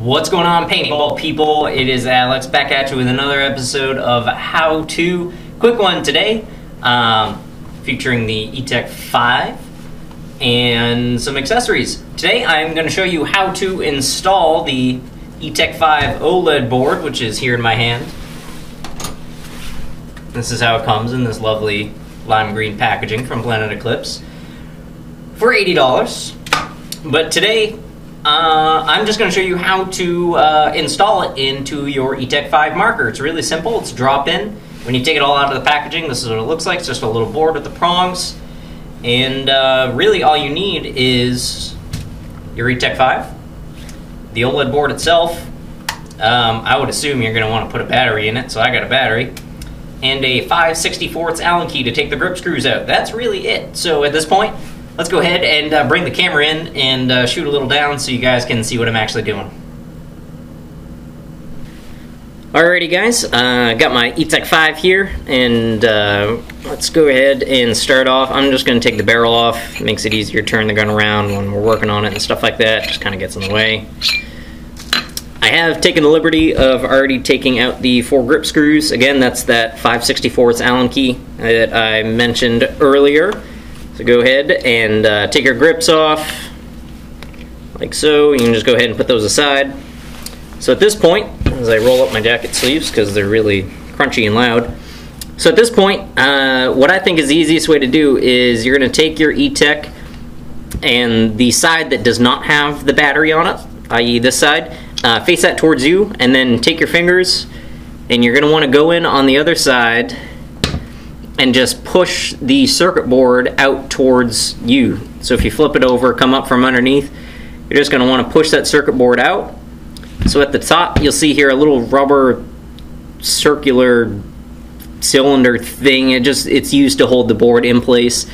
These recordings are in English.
What's going on, Paintball people? It is Alex back at you with another episode of How To. Quick one today, featuring the Etek 5 and some accessories. Today I'm going to show you how to install the Etek 5 OLED board, which is here in my hand. This is how it comes in this lovely lime green packaging from Planet Eclipse for $80. But today I'm just going to show you how to install it into your Etek 5 marker. It's really simple. It's drop in. When you take it all out of the packaging, this is what it looks like. It's just a little board with the prongs. And really all you need is your Etek 5, the OLED board itself. I would assume you're going to want to put a battery in it, so I got a battery. And a 5/64 Allen key to take the grip screws out. That's really it. So at this point, let's go ahead and bring the camera in and shoot a little down so you guys can see what I'm actually doing. Alrighty guys, got my Etek 5 here, and let's go ahead and start off. I'm just going to take the barrel off. It makes it easier to turn the gun around when we're working on it and stuff like that. Just kind of gets in the way. I have taken the liberty of already taking out the 4 grip screws. Again, that's that 5/64 Allen key that I mentioned earlier. So go ahead and take your grips off, like so. You can just go ahead and put those aside. So at this point, as I roll up my jacket sleeves, because they're really crunchy and loud. So at this point, what I think is the easiest way to do is you're going to take your Etek and the side that does not have the battery on it, i.e. this side, face that towards you, and then take your fingers, and you're going to want to go in on the other side and just push the circuit board out towards you. So if you flip it over, come up from underneath, you're just going to want to push that circuit board out. So at the top, you'll see here a little rubber circular cylinder thing. It's used to hold the board in place.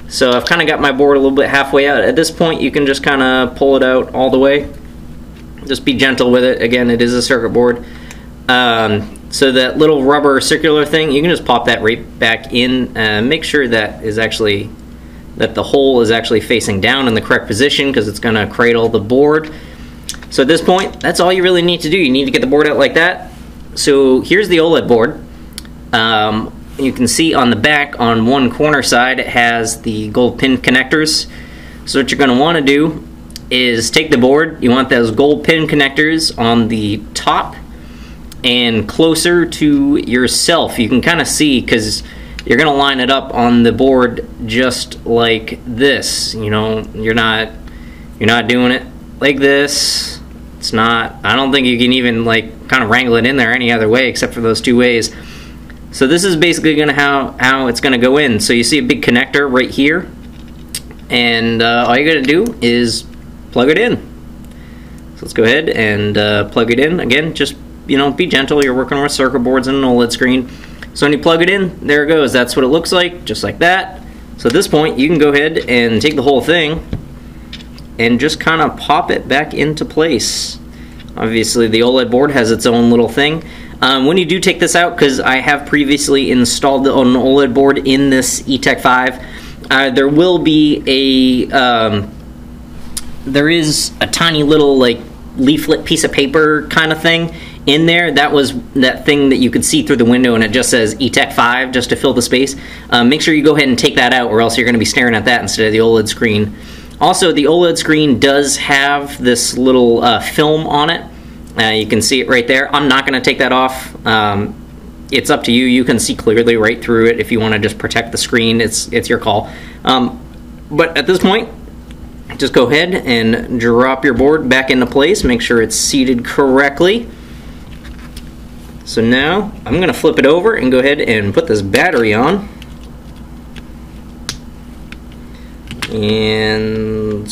So I've kind of got my board a little bit halfway out. At this point, you can just kind of pull it out all the way. Just be gentle with it. Again, it is a circuit board. So that little rubber circular thing, you can just pop that right back in. Make sure that the hole is actually facing down in the correct position, because it's going to cradle the board. So at this point, that's all you really need to do. You need to get the board out like that. So here's the OLED board. You can see on the back, on one corner side, it has the gold pin connectors. So what you're going to want to do is take the board. You want those gold pin connectors on the top and closer to yourself. You can kind of see, because you're going to line it up on the board just like this. You know, you're not doing it like this. It's not, I don't think you can even like kind of wrangle it in there any other way except for those 2 ways. So this is basically going to how it's going to go in. So you see a big connector right here, and all you got to do is plug it in. So let's go ahead and plug it in. Again, just, you know, be gentle. You're working with circuit boards and an OLED screen. So when you plug it in, there it goes. That's what it looks like, just like that. So at this point, you can go ahead and take the whole thing and just kind of pop it back into place. Obviously, the OLED board has its own little thing. When you do take this out, because I have previously installed an OLED board in this Etek 5, there will be there is a tiny little like leaflet piece of paper kind of thing in there. That was that thing that you could see through the window, and it just says Etek 5 just to fill the space. Make sure you go ahead and take that out, or else you're going to be staring at that instead of the OLED screen. Also, the OLED screen does have this little film on it. You can see it right there. I'm not going to take that off. It's up to you. You can see clearly right through it. If you want to just protect the screen, it's your call. But at this point, just go ahead and drop your board back into place. Make sure it's seated correctly. So now I'm going to flip it over and go ahead and put this battery on. And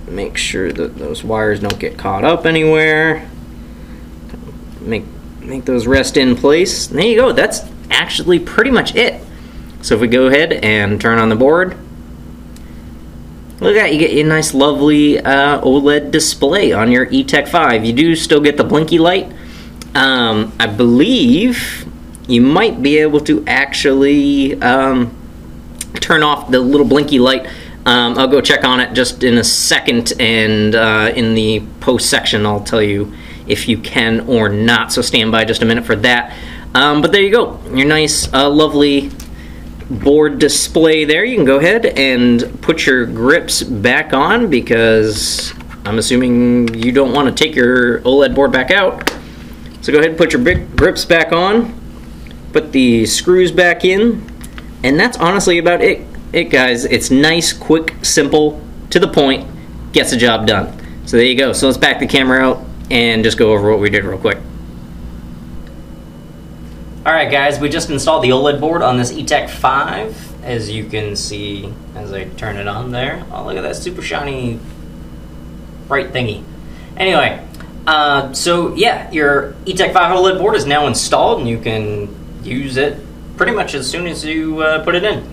make sure that those wires don't get caught up anywhere. Make those rest in place. There you go. That's actually pretty much it. So if we go ahead and turn on the board, look at that, you get a nice lovely OLED display on your Etek 5. You do still get the blinky light. I believe you might be able to actually turn off the little blinky light I'll go check on it just in a second, and in the post section I'll tell you if you can or not, so stand by just a minute for that. But there you go, your nice, lovely board display there. You can go ahead and put your grips back on, because I'm assuming you don't want to take your OLED board back out. So go ahead and put your big grips back on, put the screws back in, and that's honestly about it guys. It's nice, quick, simple, to the point, gets the job done. So there you go. So let's back the camera out and just go over what we did real quick. Alright guys, we just installed the OLED board on this Etek 5, as you can see as I turn it on there. Oh, look at that super shiny bright thingy. Anyway, so yeah, your Etek 5 OLED board is now installed, and you can use it pretty much as soon as you put it in.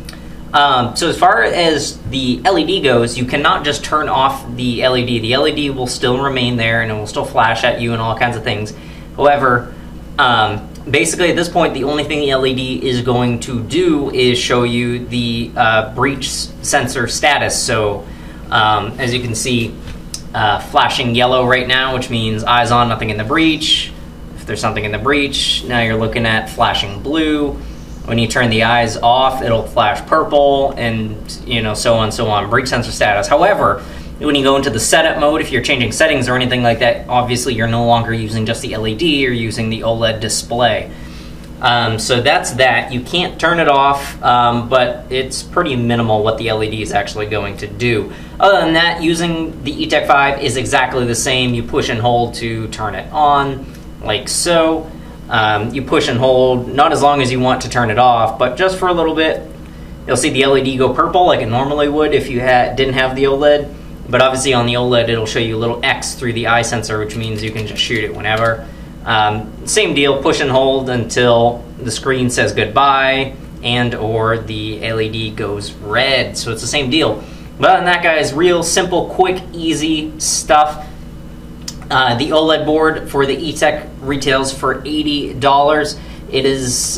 So as far as the LED goes, you cannot just turn off the LED. The LED will still remain there, and it will still flash at you and all kinds of things. However, basically at this point, the only thing the LED is going to do is show you the breach sensor status. So as you can see, flashing yellow right now, which means eyes on, nothing in the breach. If there's something in the breach, now you're looking at flashing blue. When you turn the eyes off, it'll flash purple, and so on and so on, breach sensor status. However, when you go into the setup mode, if you're changing settings or anything like that, obviously you're no longer using just the LED, you're using the OLED display. So that's that. You can't turn it off, but it's pretty minimal what the LED is actually going to do. Other than that, using the Etek 5 is exactly the same. You push and hold to turn it on, like so. You push and hold, not as long as you want to turn it off, but just for a little bit. You'll see the LED go purple like it normally would if you didn't have the OLED. But obviously on the OLED, it'll show you a little X through the eye sensor, which means you can just shoot it whenever. Same deal, push and hold until the screen says goodbye and or the LED goes red. So it's the same deal. But other than that, guys, real simple, quick, easy stuff. The OLED board for the Etek retails for $80. It is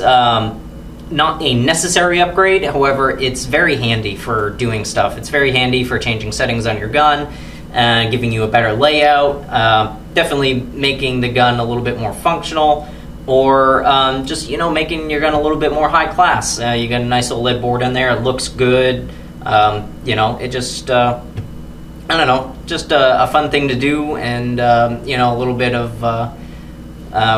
not a necessary upgrade, however, it's very handy for doing stuff. It's very handy for changing settings on your gun, giving you a better layout, definitely making the gun a little bit more functional, or just, making your gun a little bit more high class. You got a nice OLED board in there, it looks good, it just, I don't know, just a fun thing to do, and a little bit of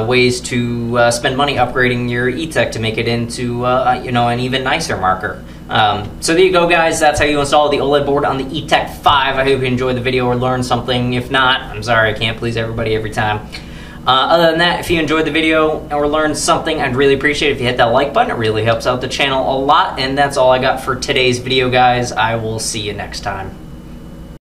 ways to spend money upgrading your Etek to make it into an even nicer marker. So there you go, guys. That's how you install the OLED board on the Etek 5. I hope you enjoyed the video or learned something. If not, I'm sorry, I can't please everybody every time. Other than that, if you enjoyed the video or learned something, I'd really appreciate it if you hit that like button. It really helps out the channel a lot. And that's all I got for today's video, guys. I will see you next time.